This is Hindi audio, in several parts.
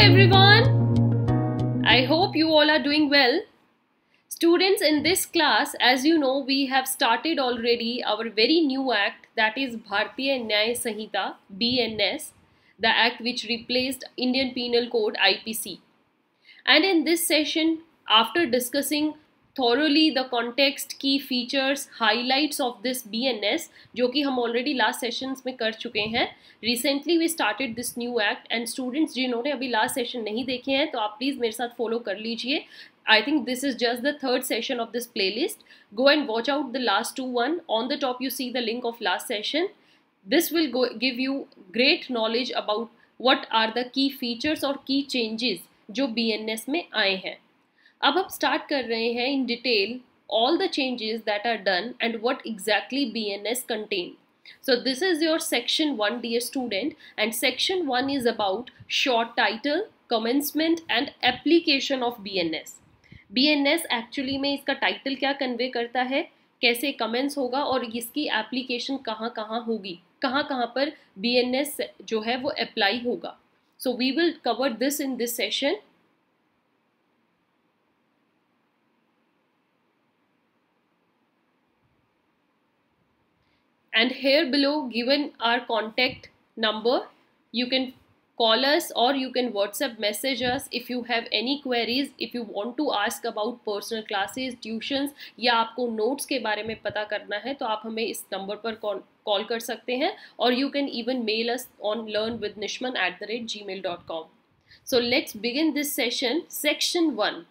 everyone. I hope you all are doing well. Students, in this class, as you know, we have started already our very new act, that is Bharatiya Nyaya Sanhita (BNS), the act which replaced Indian Penal Code (IPC). And in this session, after discussing thoroughly the context, key features, highlights of this BNS, जो कि हम already last sessions में कर चुके हैं, recently we started this new act and students जिन्होंने अभी last session नहीं देखे हैं तो आप please मेरे साथ follow कर लीजिए. I think this is just the third session of this playlist. Go and watch out the last one. On the top you see the link of last session. This will give you great knowledge about what are the key features or key changes जो BNS में आए हैं. अब हम स्टार्ट कर रहे हैं in detail all the changes that are done and what exactly BNS contain. So this is your section 1, dear student, and section 1 is about short title, commencement and application of BNS. BNS actually में इसका टाइटल क्या कन्वे करता है, कैसे कमेंस होगा और इसकी एप्लीकेशन कहाँ कहाँ होगी, कहाँ कहाँ पर BNS जो है वो अप्लाई होगा. So we will cover this in this session. And here below given our contact number. You can call us or you can WhatsApp message us if you have any queries, if you want to ask about personal classes, tuitions या आपको notes के बारे में पता करना है तो आप हमें इस नंबर पर कॉल कर सकते हैं और you can even mail us on learnwithnishman@gmail.com. So let's begin this session. Section 1.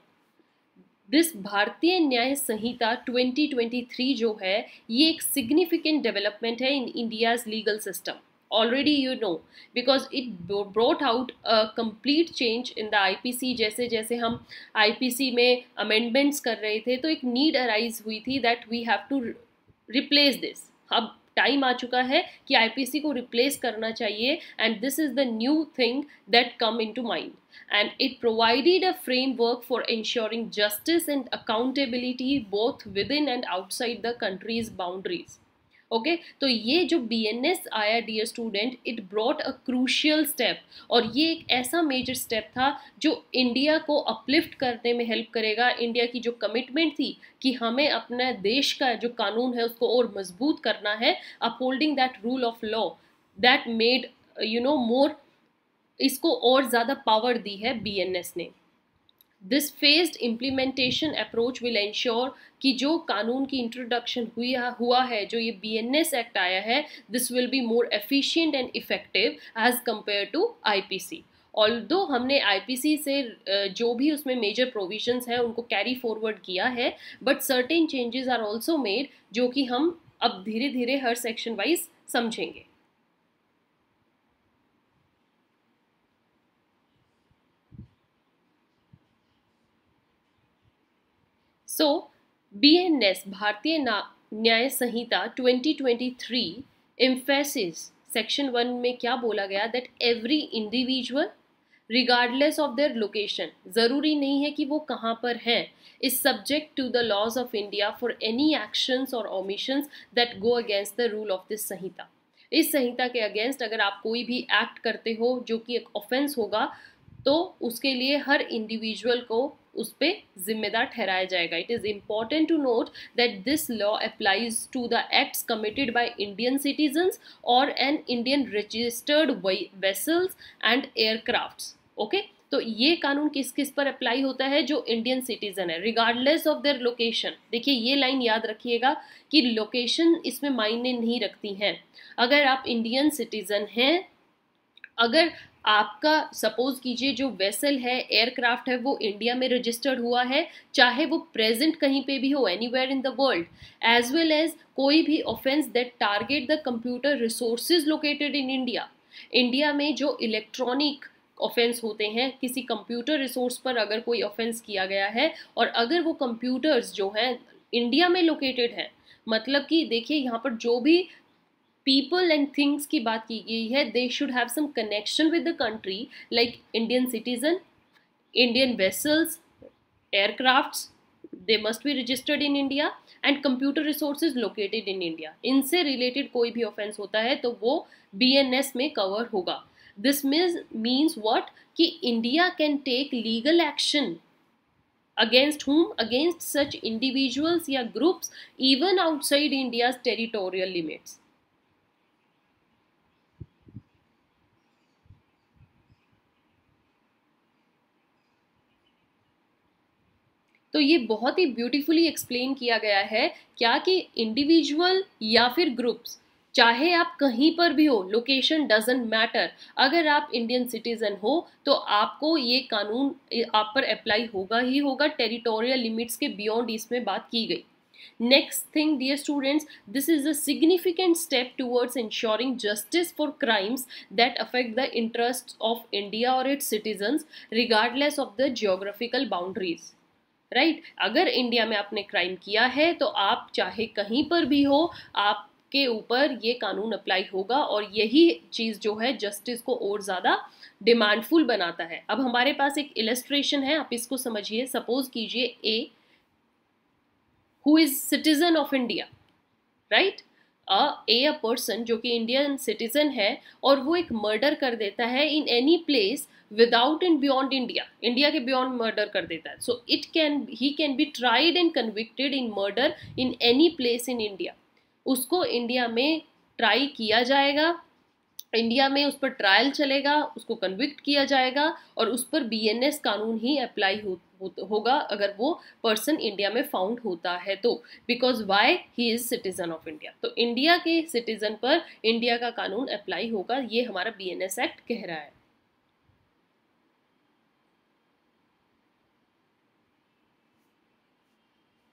This भारतीय न्याय संहिता 2023 जो है ये एक सिग्निफिकेंट डेवलपमेंट है in India's legal system. Already you know because it brought out a complete change in the IPC. जैसे जैसे हम आईपीसी में अमेंडमेंट्स कर रहे थे तो एक नीड अराइज हुई थी that we have to replace this. अब टाइम आ चुका है कि आईपीसी को रिप्लेस करना चाहिए and this is the new thing that come into mind. And it provided a framework for ensuring justice and accountability both within and outside the country's boundaries. Okay, तो ये जो BNS आया dear student, it brought a crucial step और ये एक ऐसा major step था जो इंडिया को uplift करने में help करेगा. इंडिया की जो commitment थी कि हमें अपने देश का जो कानून है उसको और मजबूत करना है, upholding that rule of law that made more, इसको और ज़्यादा पावर दी है BNS ने. This phased implementation approach will ensure कि जो कानून की इंट्रोडक्शन हुआ है, जो ये BNS एक्ट आया है, this will be more efficient and effective as compare to IPC. Although हमने आईपीसी से जो भी उसमें मेजर प्रोविजंस हैं उनको कैरी फॉरवर्ड किया है, but certain changes are also made जो कि हम अब धीरे धीरे हर सेक्शन वाइज समझेंगे. So, BNS भारतीय न्याय संहिता 2023 emphasizes section 1 में क्या बोला गया that every individual regardless of their location, ज़रूरी नहीं है कि वो कहाँ पर हैं, is subject to the laws of India for any actions or omissions that go against the rule of this संहिता. इस संहिता के अगेंस्ट अगर आप कोई भी एक्ट करते हो जो कि एक ऑफेंस होगा तो उसके लिए हर इंडिविजुअल को उस पे जिम्मेदार ठहराया जाएगा. It is important to note that this law applies to the acts committed by Indian citizens और an Indian registered vessels and aircrafts. Okay, तो ये कानून किस किस पर अप्लाई होता है, जो इंडियन सिटीजन है रिगार्डलेस ऑफ देयर लोकेशन. देखिए ये लाइन याद रखिएगा कि लोकेशन इसमें मायने नहीं रखती हैं. अगर आप इंडियन सिटीजन हैं, अगर आपका सपोज कीजिए जो वेसल है, एयरक्राफ्ट है, वो इंडिया में रजिस्टर्ड हुआ है, चाहे वो प्रेजेंट कहीं पे भी हो anywhere in the world, as well as कोई भी offence that target the computer resources located in India. India में जो इलेक्ट्रॉनिक ऑफेंस होते हैं, किसी कंप्यूटर रिसोर्स पर अगर कोई ऑफेंस किया गया है और अगर वो कंप्यूटर्स जो हैं इंडिया में लोकेटेड हैं, मतलब कि देखिए यहाँ पर जो भी people and things की बात की गई है, they should have some connection with the country like Indian citizen, Indian vessels, aircrafts, they must be registered in India and computer resources located in India. इनसे related कोई भी offense होता है तो वो BNS में cover होगा. दिस मीन्स व्हाट कि India can take legal action against whom? Against such individuals या groups even outside India's territorial limits. तो ये बहुत ही ब्यूटीफुली एक्सप्लेन किया गया है क्या कि इंडिविजुअल या फिर ग्रुप्स, चाहे आप कहीं पर भी हो, लोकेशन डजंट मैटर, अगर आप इंडियन सिटीजन हो तो आपको ये कानून आप पर अप्लाई होगा ही होगा, टेरिटोरियल लिमिट्स के बियॉन्ड इसमें बात की गई. Next thing, dear students, this is a significant step towards ensuring justice for crimes that affect the interests of India or its citizens regardless of the geographical boundaries. Right अगर इंडिया में आपने क्राइम किया है तो आप चाहे कहीं पर भी हो, आपके ऊपर ये कानून अप्लाई होगा, और यही चीज़ जो है जस्टिस को और ज़्यादा डिमांडफुल बनाता है. अब हमारे पास एक इलस्ट्रेशन है, आप इसको समझिए. सपोज कीजिए a who is citizen of India, right, a person जो कि इंडियन सिटीजन है और वो एक मर्डर कर देता है in any place without and beyond India, India के बियॉन्ड मर्डर कर देता है. So he can be tried and convicted in murder in any place in India. उसको इंडिया में ट्राई किया जाएगा, इंडिया में उस पर ट्रायल चलेगा, उसको कन्विक्ट किया जाएगा और उस पर BNS कानून ही अप्लाई होगा अगर वो पर्सन इंडिया में फाउंड होता है तो, because why he is citizen of India. तो इंडिया के सिटीजन पर इंडिया का कानून अप्लाई होगा, ये हमारा BNS एक्ट कह रहा है.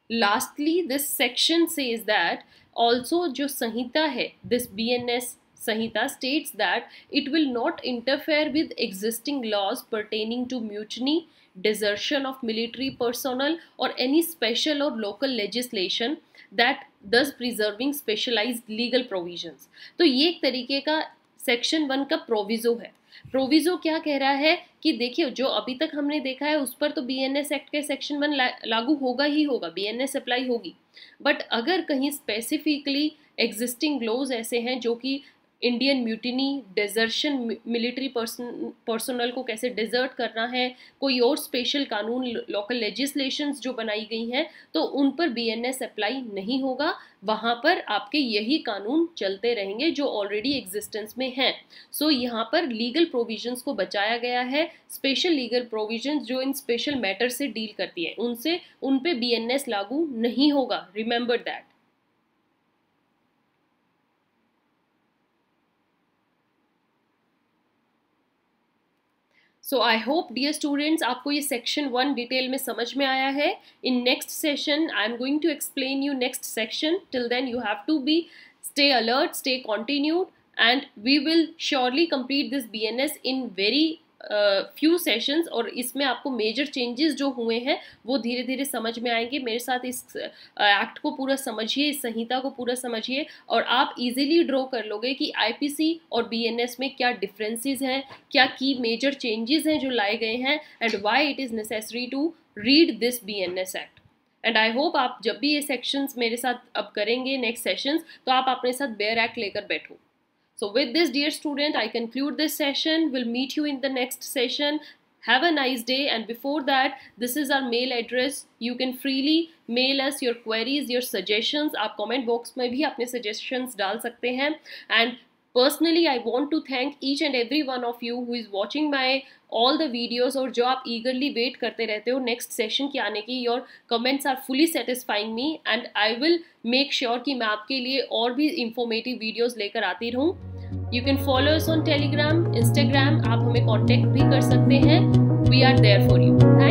Lastly, this section says that also जो संहिता है, this BNS Samhita states that it will not interfere with existing laws pertaining to mutiny, desertion of military personnel or any special or local legislation that thus preserving specialized legal provisions. तो ये एक तरीके का सेक्शन 1 का प्रोविजो है. प्रोविजो क्या कह रहा है कि देखिए जो अभी तक हमने देखा है उस पर तो BNS एक्ट के सेक्शन 1 लागू होगा ही होगा, BNS अप्लाई होगी. बट अगर कहीं स्पेसिफिकली एग्जिस्टिंग लॉज ऐसे हैं जो कि Indian mutiny, desertion, military personnel को कैसे डिजर्ट करना है, कोई और स्पेशल कानून, लोकल लेजिस्लेशंस जो बनाई गई हैं, तो उन पर BNS अप्लाई नहीं होगा. वहाँ पर आपके यही कानून चलते रहेंगे जो ऑलरेडी एग्जिस्टेंस में हैं. सो यहाँ पर लीगल प्रोविजंस को बचाया गया है. स्पेशल लीगल प्रोविजंस जो इन स्पेशल मैटर से डील करती है उन पे BNS लागू नहीं होगा. Remember that. So I hope dear students आपको ये सेक्शन 1 डिटेल में समझ में आया है. In next session I am going to explain you next section. Till then you have to be stay alert, stay continued, and we will surely complete this BNS in very few sessions. और इसमें आपको मेजर चेंजेस जो हुए हैं वो धीरे धीरे समझ में आएंगे. मेरे साथ इस एक्ट को पूरा समझिए, इस संहिता को पूरा समझिए और आप इजीली ड्रॉ कर लोगे कि IPC और BNS में क्या डिफरेंसेस हैं, क्या की मेजर चेंजेस हैं जो लाए गए हैं, and why it is necessary to read this BNS act. And I hope आप जब भी ये सेक्शंस मेरे साथ अब करेंगे नेक्स्ट सेशंस तो आप अपने साथ बेयर एक्ट लेकर बैठो. So with this, dear student, I conclude this session. We'll meet you in the next session. Have a nice day. And before that, this is our mail address. You can freely mail us your queries, your suggestions. आप comment box में भी अपने suggestions डाल सकते हैं. And personally, I want to thank each and every one of you who is watching my all the videos और जो आप eagerly wait करते रहते हो next session के आने की. Your comments are fully satisfying me and I will make sure कि मैं आपके लिए और भी informative videos लेकर आती रहूँ. You can follow us on Telegram, Instagram. आप हमें contact भी कर सकते हैं. We are there for you.